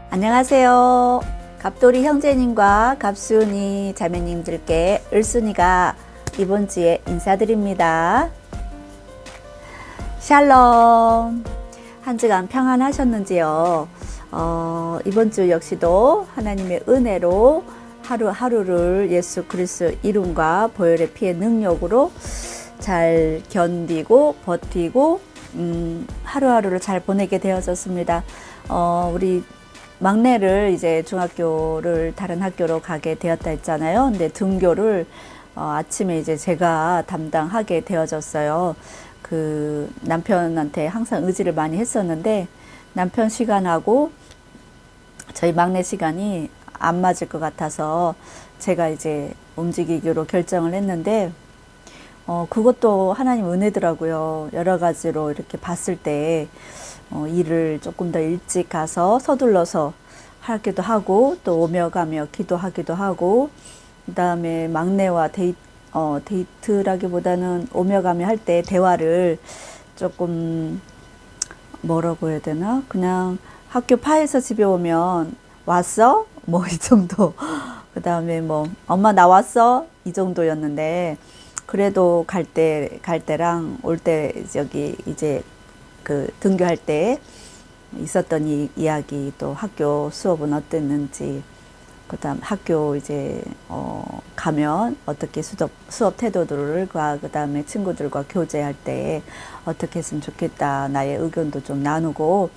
안녕하세요. 갑돌이 형제님과 갑순이 자매님들께 을순이가 이번 주에 인사드립니다. 샬롬. 한 주간 평안하셨는지요? 이번 주 역시도 하나님의 은혜로 하루하루를 예수 그리스도 이름과 보혈의 피의 능력으로 잘 견디고 버티고 하루하루를 잘 보내게 되어졌습니다. 우리 막내를 이제 중학교를 다른 학교로 가게 되었다 했잖아요. 근데 등교를 아침에 이제 제가 담당하게 되어졌어요. 그 남편한테 항상 의지를 많이 했었는데 남편 시간하고 저희 막내 시간이 안 맞을 것 같아서 제가 이제 움직이기로 결정을 했는데 그것도 하나님 은혜더라고요. 여러 가지로 이렇게 봤을 때 일을 조금 더 일찍 가서 서둘러서 하기도 하고 또 오며 가며 기도하기도 하고 그 다음에 막내와 데이트라기보다는 오며 가며 할 때 대화를 조금 뭐라고 해야 되나 그냥 학교 파에서 집에 오면 왔어? 뭐 이 정도 그 다음에 뭐 엄마 나왔어? 이 정도였는데 그래도 갈 때랑 올 때 저기 이제 그 등교할 때 있었던 이야기 또 학교 수업은 어땠는지 그다음 학교 이제 가면 어떻게 수업 태도들과 그다음에 친구들과 교제할 때 어떻게 했으면 좋겠다 나의 의견도 좀 나누고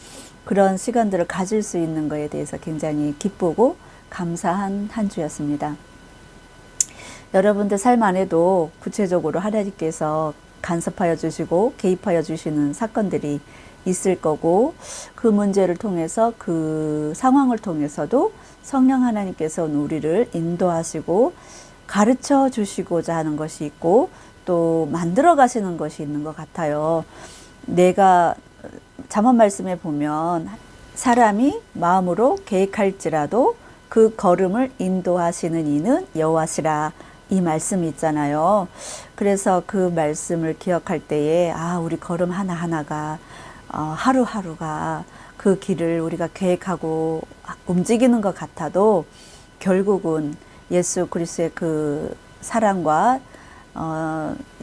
그런 시간들을 가질 수 있는 것에 대해서 굉장히 기쁘고 감사한 한 주였습니다. 여러분들 삶 안에도 구체적으로 하나님께서 간섭하여 주시고 개입하여 주시는 사건들이 있을 거고 그 문제를 통해서 그 상황을 통해서도 성령 하나님께서는 우리를 인도하시고 가르쳐 주시고자 하는 것이 있고 또 만들어 가시는 것이 있는 것 같아요. 내가 잠언 말씀에 보면 사람이 마음으로 계획할지라도 그 걸음을 인도하시는 이는 여호와시라 이 말씀이 있잖아요. 그래서 그 말씀을 기억할 때에 우리 걸음 하나하나가 하루하루가 그 길을 우리가 계획하고 움직이는 것 같아도 결국은 예수 그리스도의 그 사랑과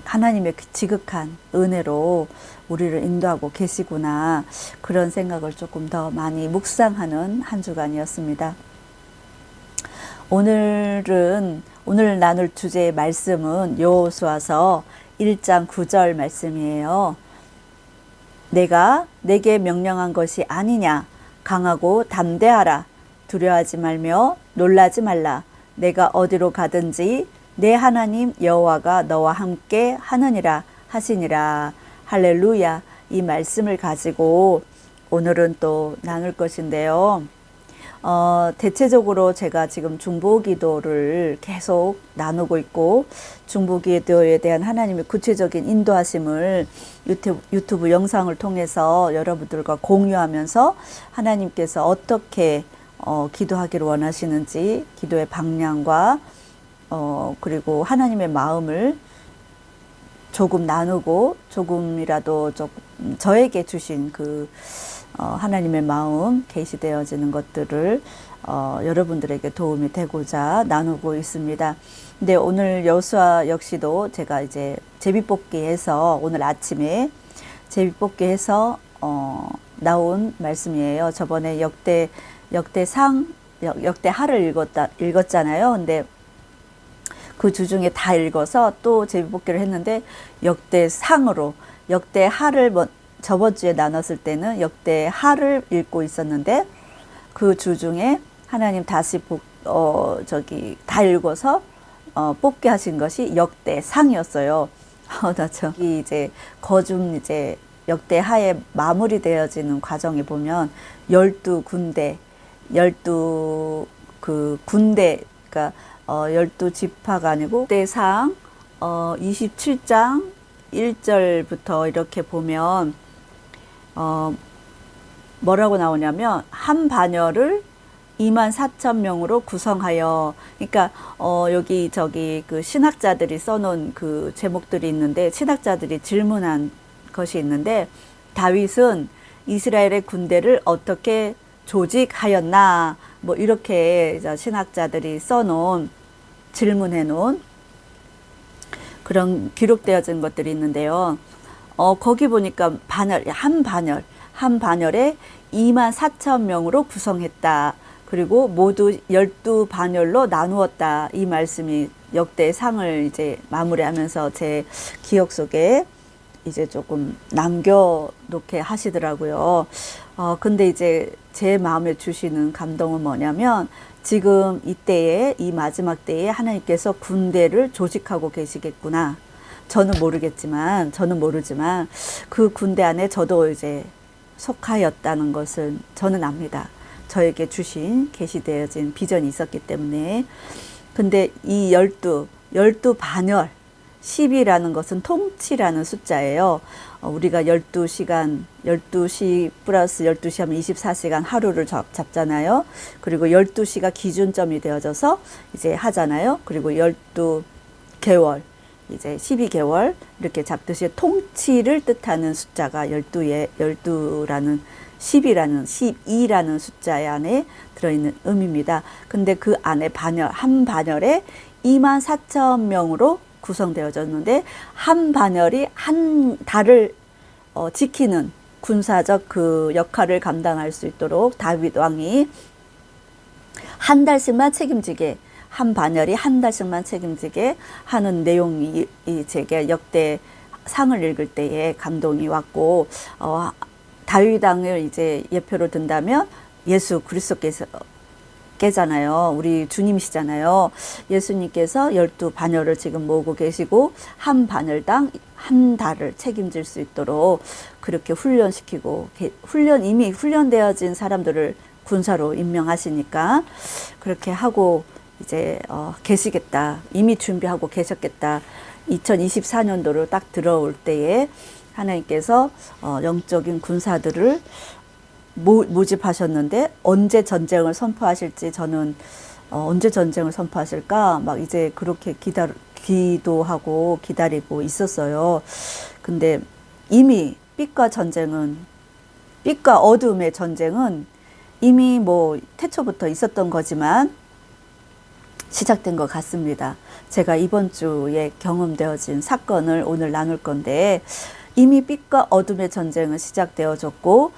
하나님의 그 지극한 은혜로 우리를 인도하고 계시구나 그런 생각을 조금 더 많이 묵상하는 한 주간이었습니다. 오늘 나눌 주제의 말씀은 여호수아서 1장 9절 말씀이에요. 내가 내게 명령한 것이 아니냐 강하고 담대하라 두려워하지 말며 놀라지 말라 내가 어디로 가든지 내 하나님 여호와가 너와 함께 하느니라 하시니라. 할렐루야. 이 말씀을 가지고 오늘은 또 나눌 것인데요. 대체적으로 제가 지금 중보기도를 계속 나누고 있고 중보기도에 대한 하나님의 구체적인 인도하심을 유튜브 영상을 통해서 여러분들과 공유하면서 하나님께서 어떻게 기도하기를 원하시는지 기도의 방향과 그리고 하나님의 마음을 조금 나누고 조금이라도 저에게 주신 그 하나님의 마음 계시되어지는 것들을 여러분들에게 도움이 되고자 나누고 있습니다. 근데 오늘 여호수아 역시도 제가 이제 제비뽑기해서 오늘 아침에 제비뽑기해서 나온 말씀이에요. 저번에 역대하를 읽었잖아요. 근데 그 주중에 다 읽어서 또 제비뽑기를 했는데 역대상으로 역대하를 저번 주에 나눴을 때는 역대하를 읽고 있었는데 그 주중에 하나님 다시 다 읽어서 뽑게 하신 것이 역대상이었어요. 저기 이제 거중 이제 역대하에 마무리되어지는 과정에 보면 12군데 그러니까 12지파가 아니고 역대상 27장 1절부터 이렇게 보면 뭐라고 나오냐면 한 반열을 24,000명으로 구성하여 그러니까 여기 저기 그 신학자들이 써놓은 그 제목들이 있는데 신학자들이 질문한 것이 있는데 다윗은 이스라엘의 군대를 어떻게 조직하였나 뭐 이렇게 신학자들이 써놓은 질문해 놓은 그런 기록되어진 것들이 있는데요. 거기 보니까 한 반열에 2만 4천 명으로 구성했다. 그리고 모두 12반열로 나누었다. 이 말씀이 역대 상을 이제 마무리하면서 제 기억 속에 이제 조금 남겨놓게 하시더라고요. 근데 이제 제 마음에 주시는 감동은 뭐냐면 지금 이때에, 이 마지막 때에 하나님께서 군대를 조직하고 계시겠구나. 저는 모르지만 그 군대 안에 저도 이제 속하였다는 것은 저는 압니다. 저에게 주신 계시되어진 비전이 있었기 때문에. 근데 이 12반열 10이라는 것은 통치라는 숫자예요. 우리가 12시 플러스 12시 하면 24시간 하루를 잡잖아요. 그리고 12시가 기준점이 되어져서 이제 하잖아요. 그리고 12개월, 이제 12개월 이렇게 잡듯이 통치를 뜻하는 숫자가 12라는 12라는 숫자 안에 들어있는 의미입니다. 근데 그 안에 한 반열에 2만 4천 명으로 구성되어졌는데 한 반열이 한 달을 지키는 군사적 그 역할을 감당할 수 있도록 다윗 왕이 한 달씩만 책임지게, 한 반열이 한 달씩만 책임지게 하는 내용이 제게 역대 상을 읽을 때에 감동이 왔고, 다윗 왕을 이제 예표로 든다면 예수 그리스도께서 께잖아요. 우리 주님이시잖아요. 예수님께서 12반열을 지금 모으고 계시고 한 반열당 한 달을 책임질 수 있도록 그렇게 훈련시키고, 이미 훈련되어진 사람들을 군사로 임명하시니까 그렇게 하고 이제 계시겠다. 이미 준비하고 계셨겠다. 2024년도로 딱 들어올 때에 하나님께서 영적인 군사들을 모집하셨는데 언제 전쟁을 선포하실지, 저는 언제 전쟁을 선포하실까 막 이제 그렇게 기도하고 기다리고 있었어요. 근데 이미 빛과 어둠의 전쟁은 이미 뭐 태초부터 있었던 거지만 시작된 것 같습니다. 제가 이번 주에 경험되어진 사건을 오늘 나눌 건데, 이미 빛과 어둠의 전쟁은 시작되어졌고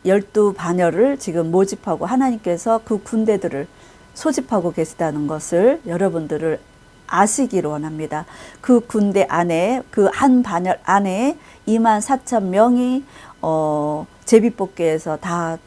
12반열을 지금 모집하고 하나님께서 그 군대들을 소집하고 계시다는 것을 여러분들을 아시기를 원합니다. 그 군대 안에, 그 한 반열 안에 2만 4천 명이 제비뽑기에서 다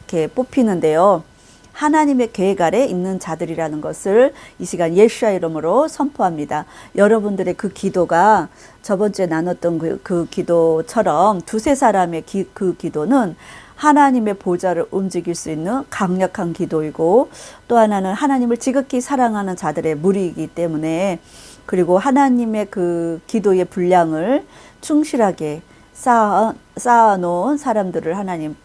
이렇게 뽑히는데요. 하나님의 계획 아래 있는 자들이라는 것을 이 시간 예수와 이름으로 선포합니다. 여러분들의 그 기도가 저번 주에 나눴던 그 기도처럼 두세 사람의 그 기도는 하나님의 보좌를 움직일 수 있는 강력한 기도이고, 또 하나는 하나님을 지극히 사랑하는 자들의 무리이기 때문에, 그리고 하나님의 그 기도의 분량을 충실하게 쌓아놓은 사람들을 하나님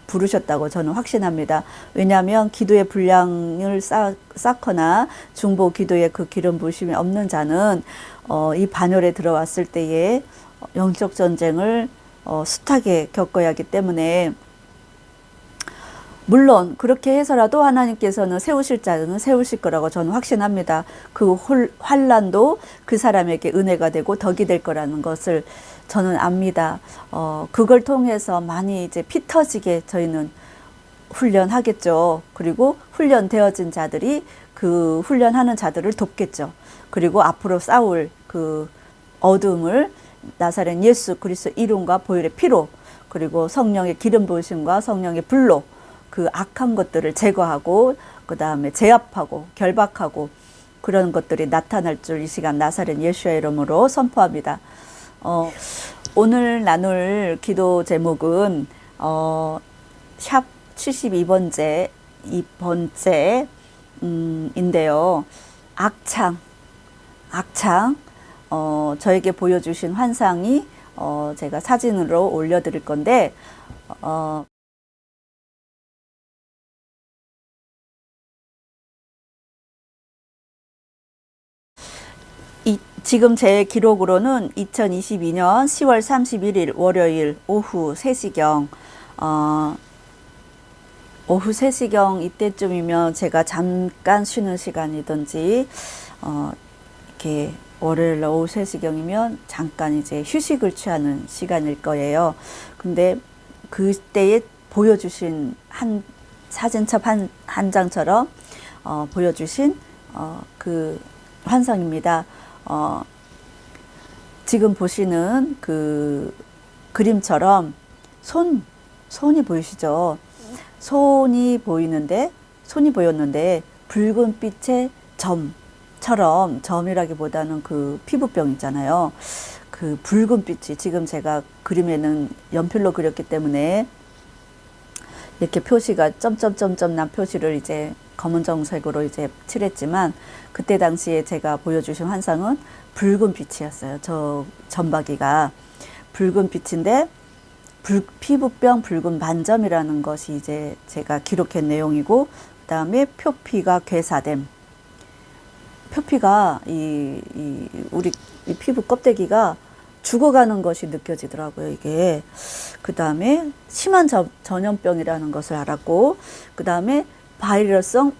부르셨다고 저는 확신합니다. 왜냐하면 기도의 분량을 쌓거나 중보 기도의 그 기름 부으심이 없는 자는 이 반열에 들어왔을 때에 영적 전쟁을 숱하게 겪어야 하기 때문에, 물론 그렇게 해서라도 하나님께서는 세우실 자는 세우실 거라고 저는 확신합니다. 그 환난도 그 사람에게 은혜가 되고 덕이 될 거라는 것을 저는 압니다. 그걸 통해서 많이 이제 피 터지게 저희는 훈련하겠죠. 그리고 훈련되어진 자들이 그 훈련하는 자들을 돕겠죠. 그리고 앞으로 싸울 그 어둠을 나사렛 예수 그리스도 이름과 보혈의 피로, 그리고 성령의 기름 부으심과 성령의 불로 그 악한 것들을 제거하고, 그 다음에 제압하고 결박하고 그런 것들이 나타날 줄 이 시간 나사렛 예수의 이름으로 선포합니다. 오늘 나눌 기도 제목은 샵 72번째 인데요. 악창. 저에게 보여주신 환상이 제가 사진으로 올려드릴 건데, 지금 제 기록으로는 2022년 10월 31일 월요일 오후 3시경 오후 3시경 이때쯤이면 제가 잠깐 쉬는 시간이든지, 이렇게 월요일 오후 3시경이면 잠깐 이제 휴식을 취하는 시간일 거예요. 근데 그때에 보여주신 사진첩 한 장처럼, 보여주신, 그 환상입니다. 지금 보시는 그 그림처럼 손이 보이시죠? 손이 보였는데 붉은 빛의 점처럼, 점이라기보다는 그 피부병 있잖아요. 그 붉은 빛이, 지금 제가 그림에는 연필로 그렸기 때문에 이렇게 표시가 점점점점 난 표시를 이제 검은정색으로 이제 칠했지만, 그때 당시에 제가 보여주신 환상은 붉은 빛이었어요. 저 점박이가 붉은 빛인데, 피부병 붉은 반점이라는 것이 이제 제가 기록한 내용이고, 그 다음에 표피가 괴사됨. 표피가 우리 이 피부 껍데기가 죽어가는 것이 느껴지더라고요, 이게. 그 다음에 심한 전염병이라는 것을 알았고, 그 다음에 바이러스성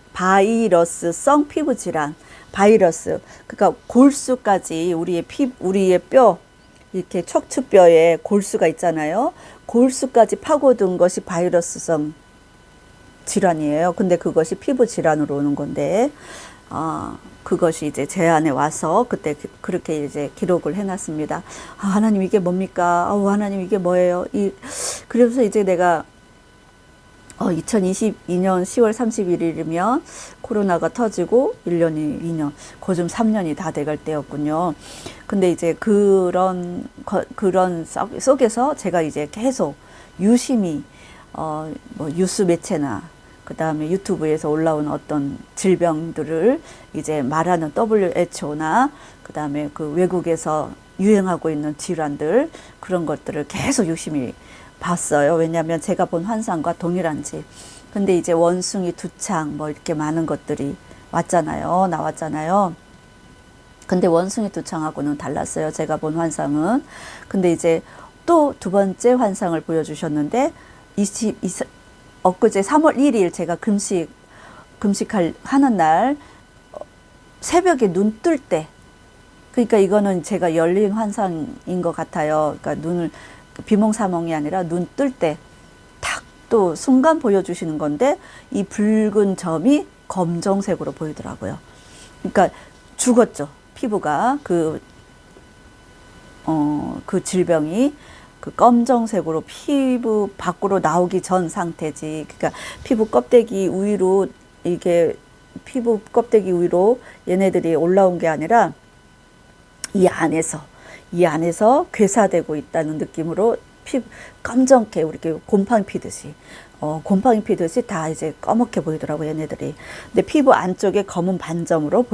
피부 질환, 그러니까 골수까지, 우리의 뼈, 이렇게 척추뼈에 골수가 있잖아요. 골수까지 파고든 것이 바이러스성 질환이에요. 근데 그것이 피부 질환으로 오는 건데, 그것이 이제 제 안에 와서 그때 그렇게 이제 기록을 해놨습니다. 하나님 이게 뭡니까? 하나님 이게 뭐예요? 그래서 이제 내가 2022년 10월 31일이면 코로나가 터지고 1년이 2년, 거좀 3년이 다 돼갈 때였군요. 근데 이제 그런 속에서 제가 이제 계속 유심히, 뭐 뉴스 매체나 그 다음에 유튜브에서 올라온 어떤 질병들을 이제 말하는 WHO나 그 다음에 그 외국에서 유행하고 있는 질환들, 그런 것들을 계속 유심히 봤어요. 왜냐하면 제가 본 환상과 동일한지. 근데 이제 원숭이 두창 뭐 이렇게 많은 것들이 나왔잖아요. 근데 원숭이 두창하고는 달랐어요. 제가 본 환상은. 근데 이제 또 두 번째 환상을 보여주셨는데, 엊그제 3월 1일 제가 하는 날, 새벽에 눈 뜰 때, 그러니까 이거는 제가 열린 환상인 것 같아요. 그러니까 비몽사몽이 아니라 눈 뜰 때 탁 또 순간 보여주시는 건데, 이 붉은 점이 검정색으로 보이더라고요. 그러니까 죽었죠. 피부가 그 질병이 그 검정색으로 피부 밖으로 나오기 전 상태지. 그러니까 피부 껍데기 위로 얘네들이 올라온 게 아니라 이 안에서 괴사되고 있다는 느낌으로 검정게, 이렇게 곰팡이 피듯이 다 이제 검게 보이더라고요, 얘네들이. 근데 피부 안쪽에 검은 반점으로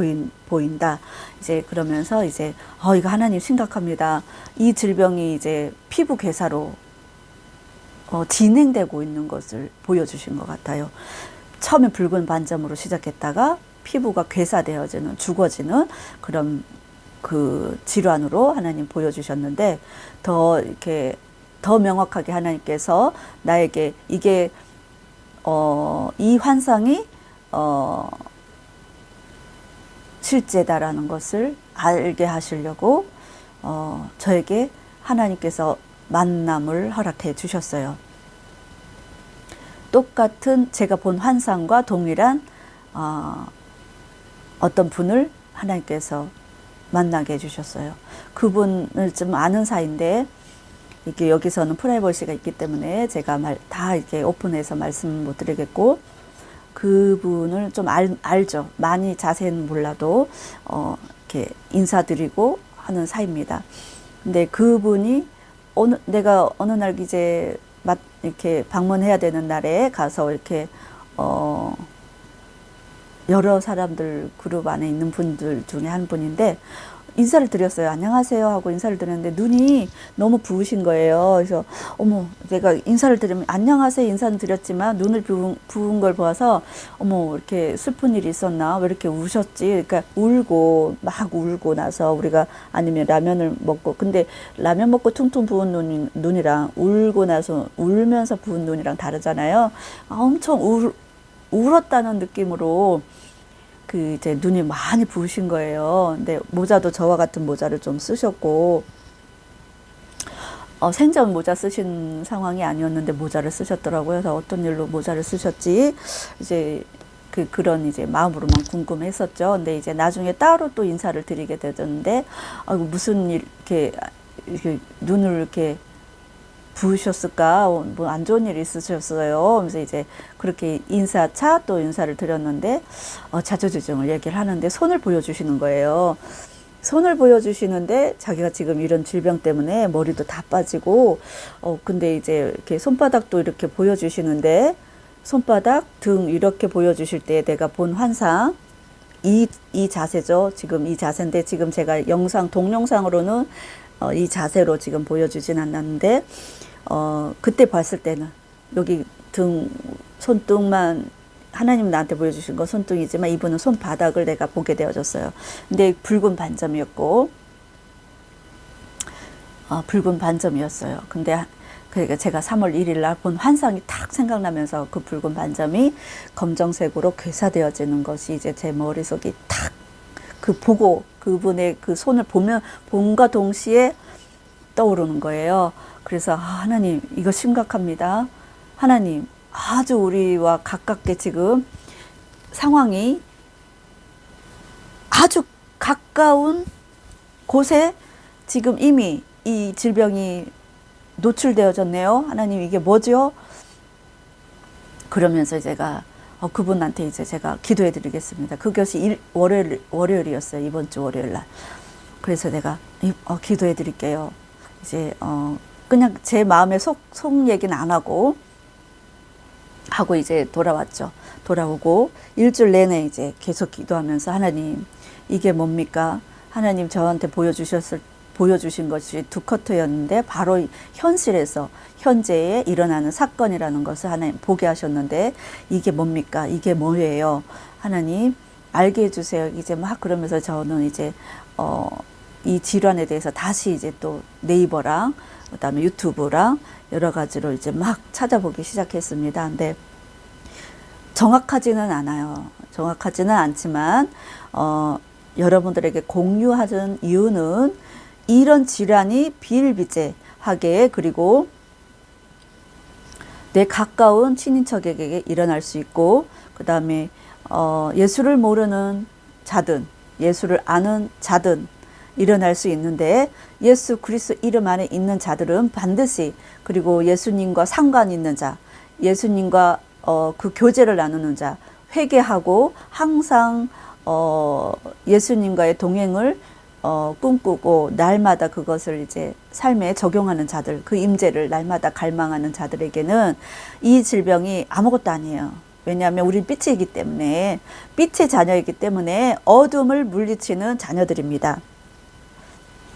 보인다. 이제 그러면서 이제, 이거 하나님 심각합니다. 이 질병이 이제 피부 괴사로 진행되고 있는 것을 보여주신 것 같아요. 처음에 붉은 반점으로 시작했다가 피부가 괴사되어지는, 죽어지는 그런 그 질환으로 하나님 보여주셨는데, 더 명확하게 하나님께서 나에게 이게 이 환상이 실제다라는 것을 알게 하시려고 저에게 하나님께서 만남을 허락해 주셨어요. 똑같은 제가 본 환상과 동일한 어떤 분을 하나님께서 만나게 해주셨어요. 그분을 좀 아는 사이인데, 이게 여기서는 프라이버시가 있기 때문에 제가 다 이렇게 오픈해서 말씀 못 드리겠고, 그분을 좀 알죠. 많이 자세히는 몰라도 이렇게 인사드리고 하는 사이입니다. 근데 그분이 내가 어느 날 이제 이렇게 방문해야 되는 날에 가서 이렇게 여러 사람들 그룹 안에 있는 분들 중에 한 분인데, 인사를 드렸어요. 안녕하세요 하고 인사를 드렸는데 눈이 너무 부으신 거예요. 그래서 어머, 내가 인사를 드리면 안녕하세요 인사는 드렸지만 눈을 부은 걸 보아서 어머, 이렇게 슬픈 일이 있었나? 왜 이렇게 우셨지? 그러니까 울고 막 울고 나서 우리가 아니면 라면을 먹고, 근데 라면 먹고 퉁퉁 부은 눈이랑 울고 나서 울면서 부은 눈이랑 다르잖아요. 엄청 울었다는 느낌으로 그 이제 눈이 많이 부으신 거예요. 근데 모자도 저와 같은 모자를 좀 쓰셨고, 생전 모자 쓰신 상황이 아니었는데 모자를 쓰셨더라고요. 그래서 어떤 일로 모자를 쓰셨지 이제 그런 이제 마음으로만 궁금했었죠. 근데 이제 나중에 따로 또 인사를 드리게 되던데, 아이고 무슨 일 이렇게 눈을 이렇게 부으셨을까? 뭐 안 좋은 일이 있으셨어요. 그래서 이제 그렇게 인사차 또 인사를 드렸는데, 자초지종을 얘기를 하는데 손을 보여주시는 거예요. 손을 보여주시는데 자기가 지금 이런 질병 때문에 머리도 다 빠지고, 근데 이제 이렇게 손바닥도 이렇게 보여주시는데, 손바닥, 등 이렇게 보여주실 때 내가 본 환상, 이 자세죠. 지금 이 자세인데, 지금 제가 동영상으로는 이 자세로 지금 보여주진 않았는데, 그때 봤을 때는 여기 손등만 하나님 나한테 보여주신 거 손등이지만 이분은 손바닥을 내가 보게 되어졌어요. 근데 붉은 반점이었고, 붉은 반점이었어요. 근데 그러니까 제가 3월 1일 날 본 환상이 탁 생각나면서 그 붉은 반점이 검정색으로 괴사되어지는 것이 이제 제 머릿속이 탁 그분의 그 손을 본과 동시에 떠오르는 거예요. 그래서 하나님 이거 심각합니다. 하나님 아주 우리와 가깝게 지금 상황이 아주 가까운 곳에 지금 이미 이 질병이 노출되어졌네요. 하나님 이게 뭐죠? 그러면서 제가 그분한테 이제 제가 기도해 드리겠습니다. 그것이 월요일이었어요. 이번 주 월요일 날. 그래서 내가 기도해 드릴게요. 이제 그냥 제 마음의 속 얘기는 안 하고 이제 돌아왔죠. 돌아오고 일주일 내내 이제 계속 기도하면서 하나님 이게 뭡니까? 하나님 저한테 보여주신 것이 두 커트였는데 바로 현실에서 현재에 일어나는 사건이라는 것을 하나님 보게 하셨는데 이게 뭡니까? 이게 뭐예요? 하나님 알게 해주세요. 이제 막 그러면서 저는 이제 이 질환에 대해서 다시 이제 또 네이버랑 그다음에 유튜브랑 여러 가지로 이제 막 찾아보기 시작했습니다. 근데 정확하지는 않아요. 정확하지는 않지만 여러분들에게 공유하는 이유는 이런 질환이 비일비재하게 그리고 내 가까운 친인척에게 일어날 수 있고 그 다음에 예수를 모르는 자든 예수를 아는 자든 일어날 수 있는데 예수 그리스도 이름 안에 있는 자들은 반드시 그리고 예수님과 상관 있는 자 예수님과 그 교제를 나누는 자 회개하고 항상 예수님과의 동행을 꿈꾸고 날마다 그것을 이제 삶에 적용하는 자들, 그 임재를 날마다 갈망하는 자들에게는 이 질병이 아무것도 아니에요. 왜냐하면 우리 빛이기 때문에 빛의 자녀이기 때문에 어둠을 물리치는 자녀들입니다.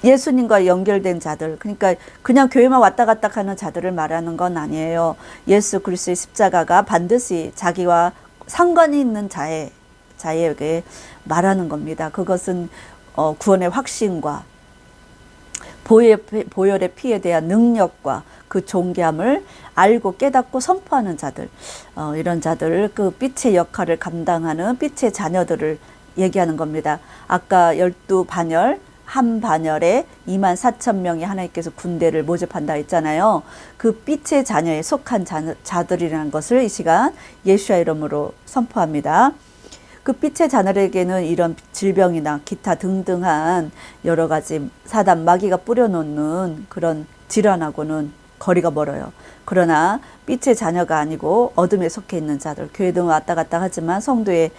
예수님과 연결된 자들, 그러니까 그냥 교회만 왔다 갔다 하는 자들을 말하는 건 아니에요. 예수 그리스도의 십자가가 반드시 자기와 상관이 있는 자에게 말하는 겁니다. 그것은 구원의 확신과 보혈의 피에 대한 능력과 그 존귀함을 알고 깨닫고 선포하는 자들, 이런 자들, 그 빛의 역할을 감당하는 빛의 자녀들을 얘기하는 겁니다. 아까 12반열, 한 반열에 24,000명이 하나님께서 군대를 모집한다 했잖아요. 그 빛의 자녀에 속한 자들이라는 것을 이 시간 예수의 이름으로 선포합니다. 그 빛의 자녀에게는 이런 질병이나 기타 등등한 여러 가지 사단 마귀가 뿌려놓는 그런 질환하고는 거리가 멀어요. 그러나 빛의 자녀가 아니고 어둠에 속해 있는 자들, 교회 등 왔다 갔다 하지만 성도의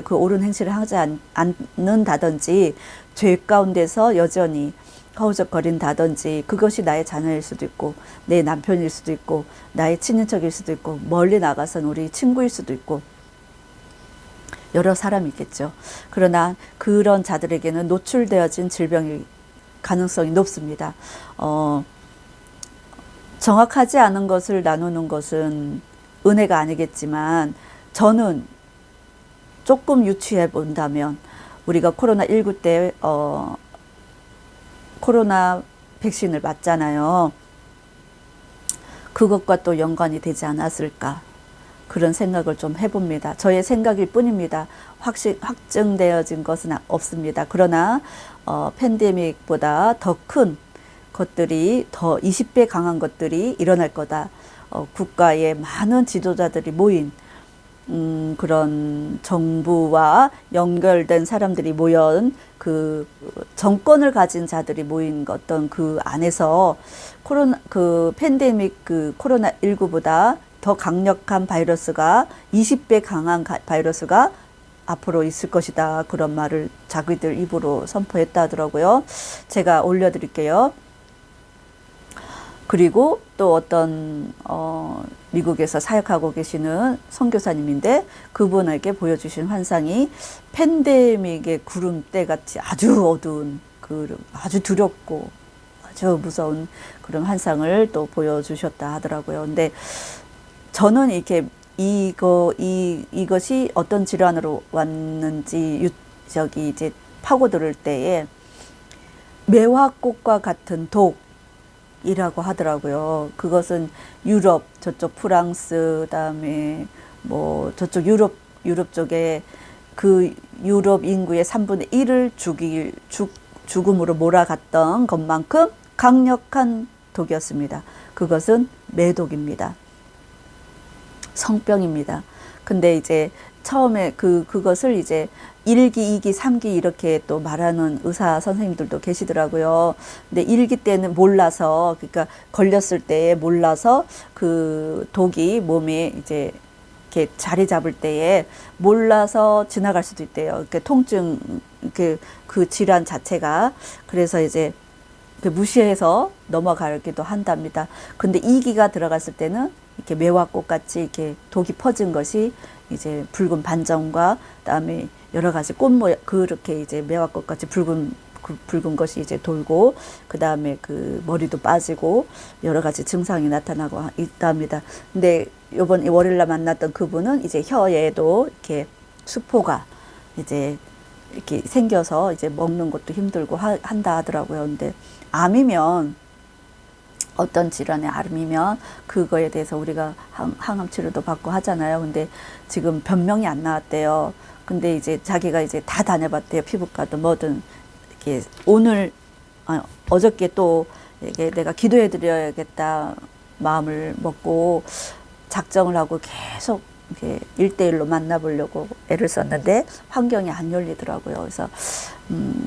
그 옳은 행실을 하지 않는다든지 죄 가운데서 여전히 허우적거린다든지 그것이 나의 자녀일 수도 있고 내 남편일 수도 있고 나의 친인척일 수도 있고 멀리 나가선 우리 친구일 수도 있고 여러 사람이 있겠죠. 그러나 그런 자들에게는 노출되어진 질병일 가능성이 높습니다. 정확하지 않은 것을 나누는 것은 은혜가 아니겠지만 저는 조금 유추해 본다면 우리가 코로나19 때 코로나 백신을 맞잖아요. 그것과 또 연관이 되지 않았을까 그런 생각을 좀 해봅니다. 저의 생각일 뿐입니다. 확증되어진 것은 없습니다. 그러나 팬데믹보다 더 큰 것들이 더 20배 강한 것들이 일어날 거다. 국가의 많은 지도자들이 모인 그런 정부와 연결된 사람들이 모연 그 정권을 가진 자들이 모인 어떤 그 안에서 그 팬데믹 그 코로나19보다 더 강력한 바이러스가 20배 강한 바이러스가 앞으로 있을 것이다. 그런 말을 자기들 입으로 선포했다 하더라고요. 제가 올려드릴게요. 그리고 또 어떤 미국에서 사역하고 계시는 선교사님인데 그분에게 보여주신 환상이 팬데믹의 구름대 같이 아주 어두운 아주 두렵고 아주 무서운 그런 환상을 또 보여주셨다 하더라고요. 근데 저는 이렇게 이것이 어떤 질환으로 왔는지 이제 파고들을 때에 매화꽃과 같은 독이라고 하더라고요. 그것은 유럽, 저쪽 프랑스, 그다음에 뭐 저쪽 유럽 쪽에 그 유럽 인구의 3분의 1을 죽음으로 몰아갔던 것만큼 강력한 독이었습니다. 그것은 매독입니다. 성병입니다. 근데 이제 처음에 그것을 이제 1기, 2기, 3기 이렇게 또 말하는 의사 선생님들도 계시더라고요. 근데 1기 때는 몰라서, 그러니까 걸렸을 때 몰라서 그 독이 몸에 이제 이렇게 자리 잡을 때에 몰라서 지나갈 수도 있대요. 이렇게 통증, 그 질환 자체가. 그래서 이제 무시해서 넘어가기도 한답니다. 근데 2기가 들어갔을 때는 이렇게 매화꽃 같이 이렇게 독이 퍼진 것이 이제 붉은 반점과 그다음에 여러 가지 꽃 모양 그렇게 이제 매화꽃 같이 붉은 것이 이제 돌고 그다음에 그 머리도 빠지고 여러 가지 증상이 나타나고 있답니다. 근데 이번 월요일날 만났던 그분은 이제 혀에도 이렇게 수포가 이제 이렇게 생겨서 이제 먹는 것도 힘들고 한다 하더라고요. 근데 암이면 어떤 질환의 암이면 그거에 대해서 우리가 항암 치료도 받고 하잖아요. 근데 지금 변명이 안 나왔대요. 근데 이제 자기가 이제 다 다녀봤대요. 피부과도 뭐든 이렇게 어저께 또 이게 내가 기도해 드려야겠다 마음을 먹고 작정을 하고 계속 이렇게 1대1로 만나보려고 애를 썼는데 환경이 안 열리더라고요.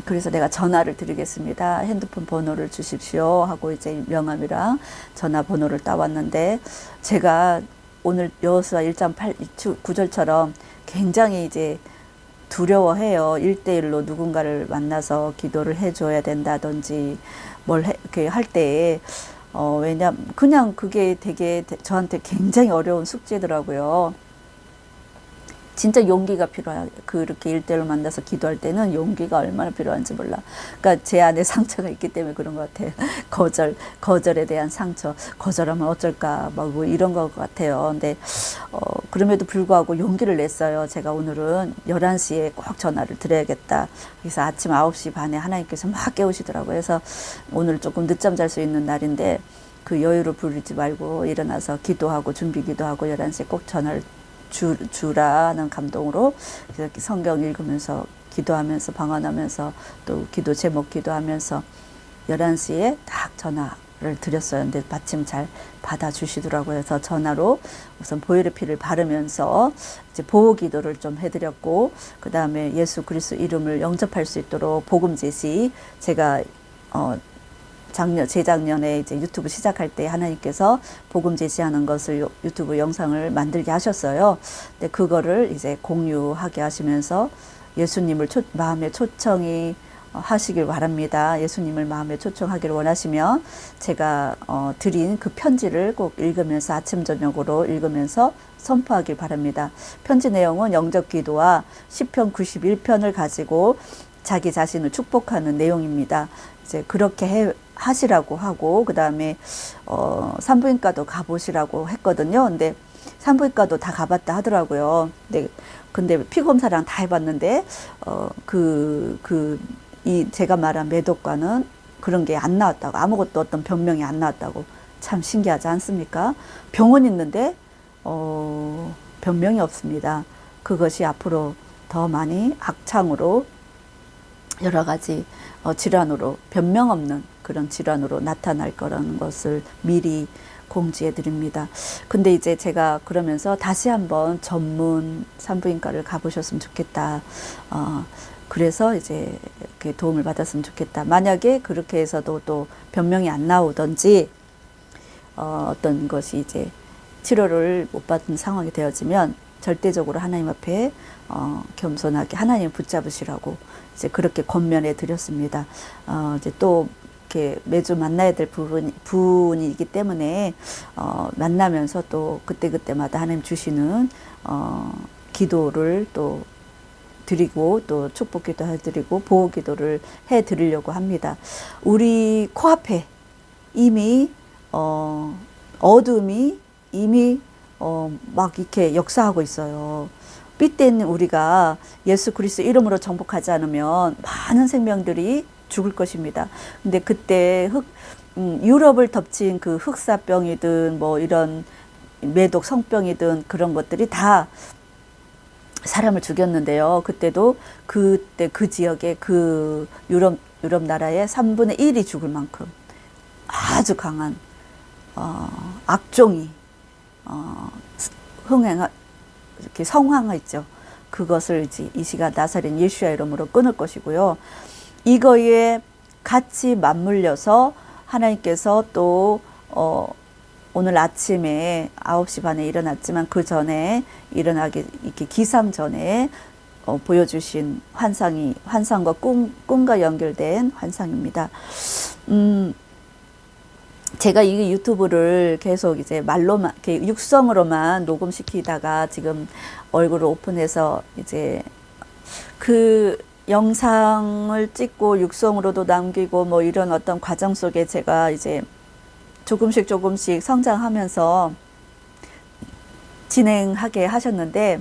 그래서 내가 전화를 드리겠습니다. 핸드폰 번호를 주십시오 하고 이제 명함이랑 전화번호를 따왔는데 제가 오늘 여호수아 1.8 구절처럼 굉장히 이제 두려워해요. 1대1로 누군가를 만나서 기도를 해줘야 된다든지 이렇게 할 때에 그냥 그게 되게 저한테 굉장히 어려운 숙제더라고요. 진짜 용기가 필요해요. 그렇게 1대1로 만나서 기도할 때는 용기가 얼마나 필요한지 몰라. 그러니까 제 안에 상처가 있기 때문에 그런 것 같아요. 거절에 대한 상처. 거절하면 어쩔까, 뭐 이런 것 같아요. 근데, 그럼에도 불구하고 용기를 냈어요. 제가 오늘은 11시에 꼭 전화를 드려야겠다. 그래서 아침 9시 반에 하나님께서 막 깨우시더라고요. 그래서 오늘 조금 늦잠 잘 수 있는 날인데 그 여유를 부리지 말고 일어나서 기도하고 준비 기도하고 11시에 꼭 전화를 주라는 감동으로 성경 읽으면서 기도하면서 방언하면서 또 기도 제목 기도하면서 11시에 딱 전화를 드렸어요. 근데 마침 잘 받아주시더라고요. 그래서 전화로 우선 보혈의 피를 바르면서 이제 보호 기도를 좀 해드렸고 그 다음에 예수 그리스도 이름을 영접할 수 있도록 복음 제시 제가 재작년에 이제 유튜브 시작할 때 하나님께서 복음 제시하는 것을 유튜브 영상을 만들게 하셨어요. 근데 그거를 이제 공유하게 하시면서 예수님을 마음에 초청이 하시길 바랍니다. 예수님을 마음에 초청하기를 원하시면 제가 드린 그 편지를 꼭 읽으면서 아침 저녁으로 읽으면서 선포하길 바랍니다. 편지 내용은 영적 기도와 시편 91편을 가지고 자기 자신을 축복하는 내용입니다. 이제 그렇게 하시라고 하고, 그 다음에 산부인과도 가보시라고 했거든요. 근데 산부인과도 다 가봤다 하더라고요. 근데 피검사랑 다 해봤는데 이 제가 말한 매독과는 그런 게 안 나왔다고, 아무것도 어떤 변명이 안 나왔다고. 참 신기하지 않습니까? 병원 있는데 변명이 없습니다. 그것이 앞으로 더 많이 악창으로 여러 가지 질환으로, 변명 없는 그런 질환으로 나타날 거라는 것을 미리 공지해 드립니다. 근데 이제 제가 그러면서 다시 한번 전문 산부인과를 가보셨으면 좋겠다. 그래서 이제 이렇게 도움을 받았으면 좋겠다. 만약에 그렇게 해서도 또 변명이 안 나오든지 어떤 것이 이제 치료를 못 받는 상황이 되어지면 절대적으로 하나님 앞에 겸손하게 하나님 붙잡으시라고 이제 그렇게 권면해 드렸습니다. 이제 또 이렇게 매주 만나야 될 부분이기 때문에 만나면서 또 그때그때마다 하나님 주시는 기도를 또 드리고, 또 축복 기도 해드리고 보호 기도를 해드리려고 합니다. 우리 코앞에 이미 어둠이 이미 막 이렇게 역사하고 있어요. 삐때는 우리가 예수 그리스도 이름으로 정복하지 않으면 많은 생명들이 죽을 것입니다. 근데 그때 유럽을 덮친 그 흑사병이든 뭐 이런 매독 성병이든 그런 것들이 다 사람을 죽였는데요. 그때도 그때 그 지역에 그 유럽 나라의 3분의 1이 죽을 만큼 아주 강한 악종이 이렇게 성황했죠. 그것을 이제 이 시간 나사렛 예수야 이름으로 끊을 것이고요. 이거에 같이 맞물려서 하나님께서 또 오늘 아침에 9시 반에 일어났지만 그 전에 일어나기 이렇게 기상 전에 보여주신 환상과 꿈과 연결된 환상입니다. 제가 이 유튜브를 계속 이제 말로만, 이렇게 육성으로만 녹음시키다가 지금 얼굴을 오픈해서 이제 그 영상을 찍고 육성으로도 남기고 뭐 이런 어떤 과정 속에 제가 이제 조금씩 성장하면서 진행하게 하셨는데,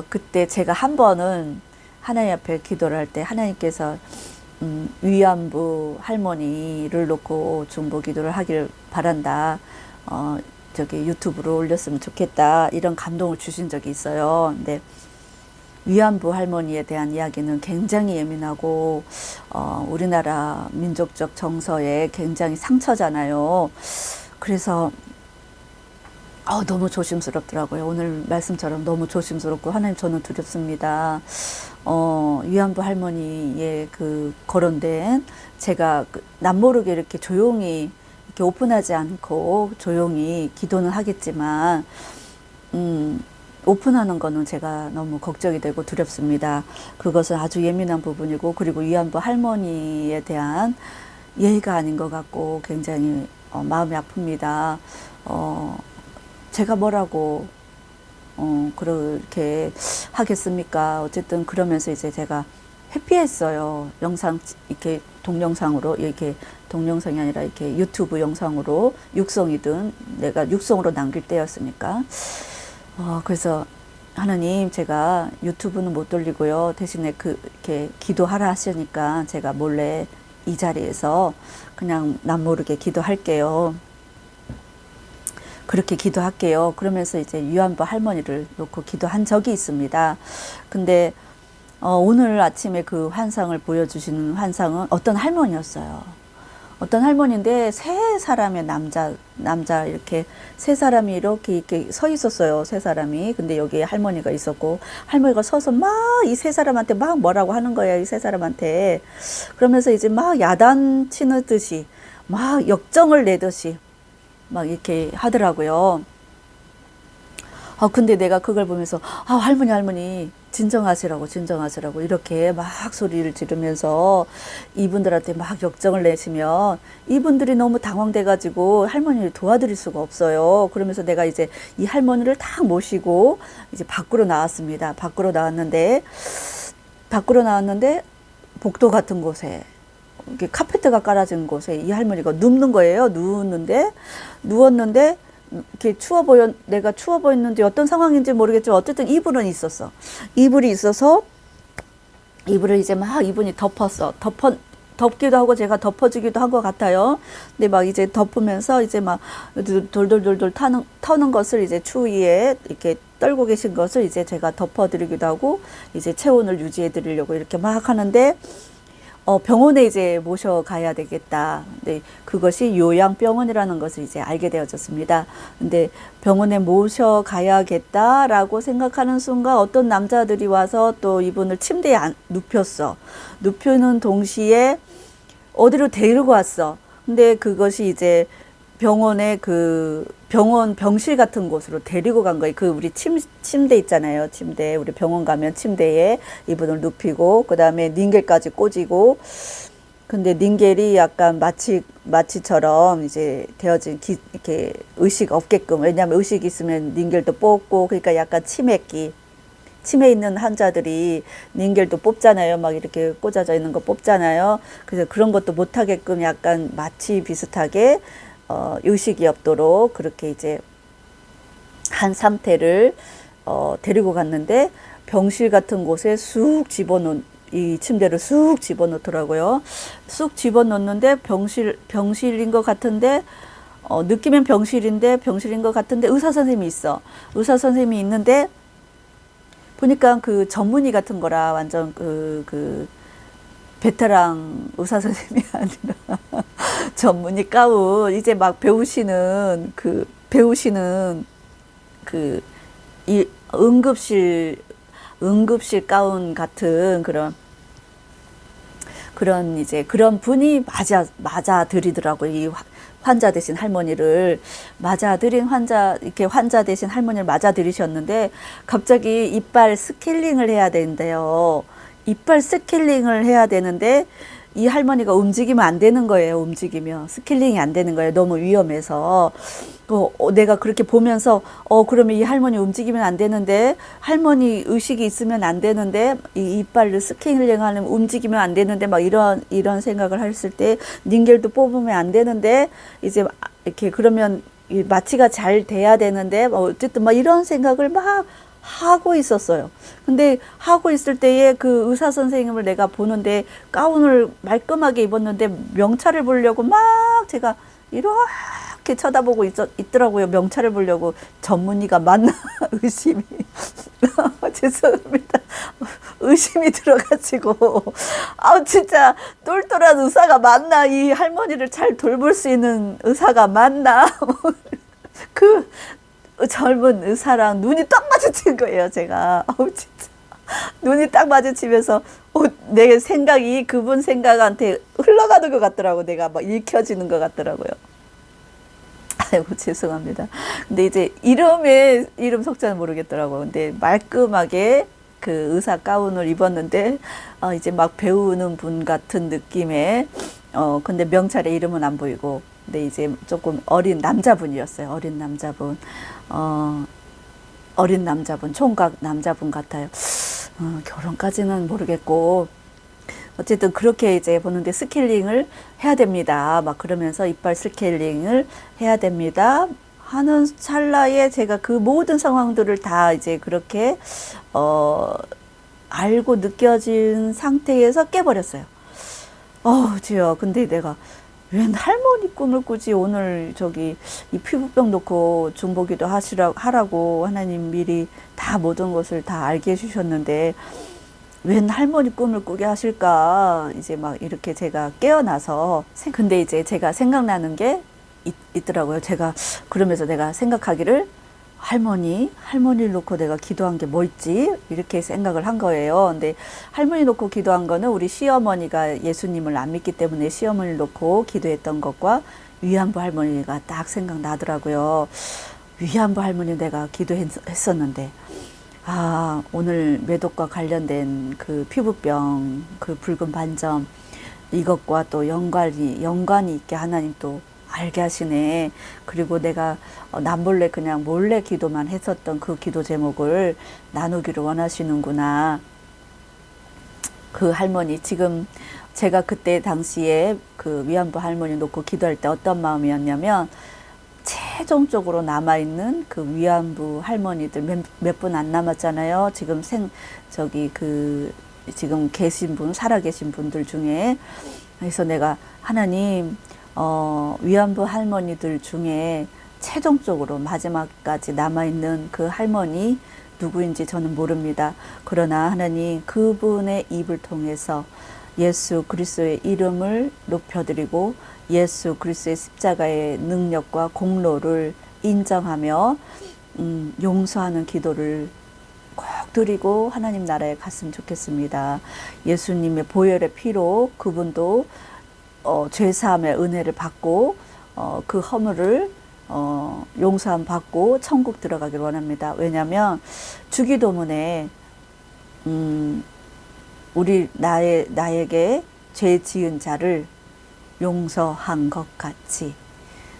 그때 제가 한 번은 하나님 앞에 기도를 할 때 하나님께서 위안부 할머니를 놓고 중보 기도를 하길 바란다. 저기 유튜브로 올렸으면 좋겠다. 이런 감동을 주신 적이 있어요. 근데 위안부 할머니에 대한 이야기는 굉장히 예민하고 우리나라 민족적 정서에 굉장히 상처잖아요. 그래서 너무 조심스럽더라고요. 오늘 말씀처럼 너무 조심스럽고 하나님 저는 두렵습니다. 위안부 할머니의 그 거론된 제가 남모르게 이렇게 조용히 이렇게 오픈하지 않고 조용히 기도는 하겠지만 오픈하는 거는 제가 너무 걱정이 되고 두렵습니다. 그것은 아주 예민한 부분이고, 그리고 위안부 할머니에 대한 예의가 아닌 것 같고 굉장히 마음이 아픕니다. 제가 뭐라고 그렇게 하겠습니까? 어쨌든 그러면서 이제 제가 회피했어요. 영상 이렇게 동영상으로, 이렇게 동영상이 아니라 이렇게 유튜브 영상으로 육성이든 내가 육성으로 남길 때였으니까. 그래서 하나님, 제가 유튜브는 못 돌리고요. 대신에 이렇게 기도하라 하시니까 제가 몰래 이 자리에서 그냥 남모르게 기도할게요. 그렇게 기도할게요. 그러면서 이제 위안부 할머니를 놓고 기도한 적이 있습니다. 근데 오늘 아침에 그 환상을 보여주시는 환상은 어떤 할머니였어요. 어떤 할머니인데 세 사람의 남자 이렇게 세 사람이 이렇게 서 있었어요. 세 사람이. 근데 여기에 할머니가 있었고, 할머니가 서서 막 이 세 사람한테 막 뭐라고 하는 거예요. 이 세 사람한테. 그러면서 이제 막 야단치는 듯이 막 역정을 내듯이 막 이렇게 하더라고요. 근데 내가 그걸 보면서 할머니 진정하시라고, 진정하시라고, 이렇게 막 소리를 지르면서 이분들한테 막 역정을 내시면 이분들이 너무 당황돼가지고 할머니를 도와드릴 수가 없어요. 그러면서 내가 이제 이 할머니를 딱 모시고 이제 밖으로 나왔습니다. 밖으로 나왔는데 복도 같은 곳에 이렇게 카페트가 깔아진 곳에 이 할머니가 눕는 거예요. 누웠는데 이렇게 내가 추워 보였는지 어떤 상황인지 모르겠지만 어쨌든 이불은 있었어. 이불이 있어서 이불을 이제 막 이분이 덮기도 하고 제가 덮어주기도 한 것 같아요. 근데 막 이제 덮으면서 이제 막 돌돌돌돌 터는 것을 이제 추위에 이렇게 떨고 계신 것을 이제 제가 덮어드리기도 하고 이제 체온을 유지해 드리려고 이렇게 막 하는데 병원에 이제 모셔가야 되겠다. 근데 그것이 요양병원이라는 것을 이제 알게 되어졌습니다. 근데 병원에 모셔가야겠다라고 생각하는 순간 어떤 남자들이 와서 또 이분을 침대에 눕혔어. 눕히는 동시에 어디로 데리고 왔어. 근데 그것이 이제 병원의 병실 같은 곳으로 데리고 간 거예요. 우리 침대 있잖아요. 침대. 우리 병원 가면 침대에 이분을 눕히고, 그 다음에 닌겔까지 꽂이고, 근데 닌겔이 약간 마취처럼 이제 되어진 이렇게 의식 없게끔, 왜냐면 의식 있으면 닌겔도 뽑고, 그러니까 약간 치매 있는 환자들이 닌겔도 뽑잖아요. 막 이렇게 꽂아져 있는 거 뽑잖아요. 그래서 그런 것도 못하게끔 약간 마취 비슷하게 의식이 없도록 그렇게 이제 한 상태를 데리고 갔는데 병실 같은 곳에 이 침대를 쑥 집어넣더라고요. 쑥 집어넣는데 병실인 것 같은데 느끼면 병실인 것 같은데 의사 선생님이 있어. 의사 선생님이 있는데 보니까 그 전문의 같은 거라 완전 베테랑 의사 선생님이 아니라 전문의 가운 이제 막 배우시는 이 응급실 가운 같은 그런 분이 맞아 드리더라고요. 이 환자 대신 할머니를 환자 대신 할머니를 맞아 들이셨는데 갑자기 이빨 스케일링을 해야 된대요. 이빨 스케일링을 해야 되는데 이 할머니가 움직이면 안 되는 거예요. 스케일링이 안 되는 거예요. 너무 위험해서. 내가 그렇게 보면서 그러면 이 할머니 움직이면 안 되는데, 할머니 의식이 있으면 안 되는데, 이 이빨을 스케일링하면 움직이면 안 되는데, 막 이런 생각을 했을 때 닌겔도 뽑으면 안 되는데, 이제 이렇게 그러면 마취가 잘 돼야 되는데, 어쨌든 막 이런 생각을 막 하고 있었어요. 근데 하고 있을 때에 그 의사 선생님을 내가 보는데 가운을 말끔하게 입었는데 명찰을 보려고 막 제가 이렇게 쳐다보고 있더라고요. 명찰을 보려고. 전문의가 맞나 의심이 죄송합니다. 의심이 들어가지고 진짜 똘똘한 의사가 맞나, 이 할머니를 잘 돌볼 수 있는 의사가 맞나 그 젊은 의사랑 눈이 딱 마주친 거예요, 제가. 진짜. 눈이 딱 마주치면서, 내 생각이 그분 생각한테 흘러가는 것 같더라고. 내가 막 읽혀지는 것 같더라고요. 아이고, 죄송합니다. 근데 이제 이름 석자는 모르겠더라고요. 근데 말끔하게 그 의사 가운을 입었는데, 이제 막 배우는 분 같은 느낌의, 근데 명찰의 이름은 안 보이고, 근데 이제 조금 어린 남자분이었어요. 어린 남자분, 총각 남자분 같아요. 결혼까지는 모르겠고, 어쨌든 그렇게 이제 보는데 스케일링을 해야 됩니다. 막 그러면서 이빨 스케일링을 해야 됩니다. 하는 찰나에 제가 그 모든 상황들을 다 이제 그렇게, 알고 느껴진 상태에서 깨버렸어요. 주여. 근데 내가 웬 할머니 꿈을 꾸지? 오늘 이 피부병 놓고 중보기도 하라고 하나님 미리 다 모든 것을 다 알게 해주셨는데 웬 할머니 꿈을 꾸게 하실까? 이제 막 이렇게 제가 깨어나서 근데 이제 제가 생각나는 게 있더라고요. 그러면서 내가 생각하기를 할머니를 놓고 내가 기도한 게 뭐 있지? 이렇게 생각을 한 거예요. 근데 할머니 놓고 기도한 거는 우리 시어머니가 예수님을 안 믿기 때문에 시어머니를 놓고 기도했던 것과 위안부 할머니가 딱 생각나더라고요. 위안부 할머니 내가 기도했었는데 아, 오늘 매독과 관련된 그 피부병, 그 붉은 반점, 이것과 또 연관이 있게 하나님 또 알게 하시네. 그리고 내가 남몰래 그냥 몰래 기도만 했었던 그 기도 제목을 나누기를 원하시는구나. 그 할머니, 지금 제가 그때 당시에 그 위안부 할머니 놓고 기도할 때 어떤 마음이었냐면, 최종적으로 남아있는 그 위안부 할머니들 몇 분 안 남았잖아요. 지금 지금 살아계신 분들 중에. 그래서 내가 하나님, 위안부 할머니들 중에 최종적으로 마지막까지 남아있는 그 할머니 누구인지 저는 모릅니다. 그러나 하나님, 그분의 입을 통해서 예수 그리스도의 이름을 높여드리고 예수 그리스도의 십자가의 능력과 공로를 인정하며 용서하는 기도를 꼭 드리고 하나님 나라에 갔으면 좋겠습니다. 예수님의 보혈의 피로 그분도 죄사함의 은혜를 받고 그 허물을 용서함 받고 천국 들어가기를 원합니다. 왜냐하면 주기도문에 나에게 죄 지은 자를 용서한 것 같이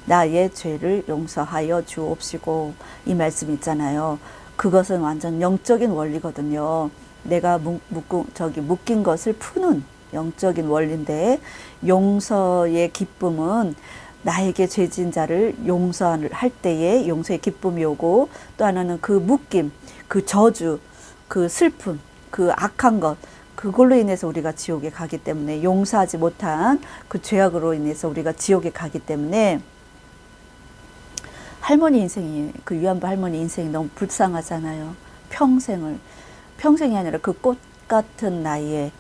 나의 죄를 용서하여 주옵시고, 이 말씀 있잖아요. 그것은 완전 영적인 원리거든요. 내가 묶인 것을 푸는 영적인 원리인데, 용서의 기쁨은 나에게 죄 지은 자를 용서할 때에 용서의 기쁨이 오고, 또 하나는 그 묶임, 그 저주, 그 슬픔, 그 악한 것, 그걸로 인해서 우리가 지옥에 가기 때문에, 용서하지 못한 그 죄악으로 인해서 우리가 지옥에 가기 때문에, 그 위안부 할머니 인생이 너무 불쌍하잖아요. 평생이 아니라 그 꽃 같은 나이에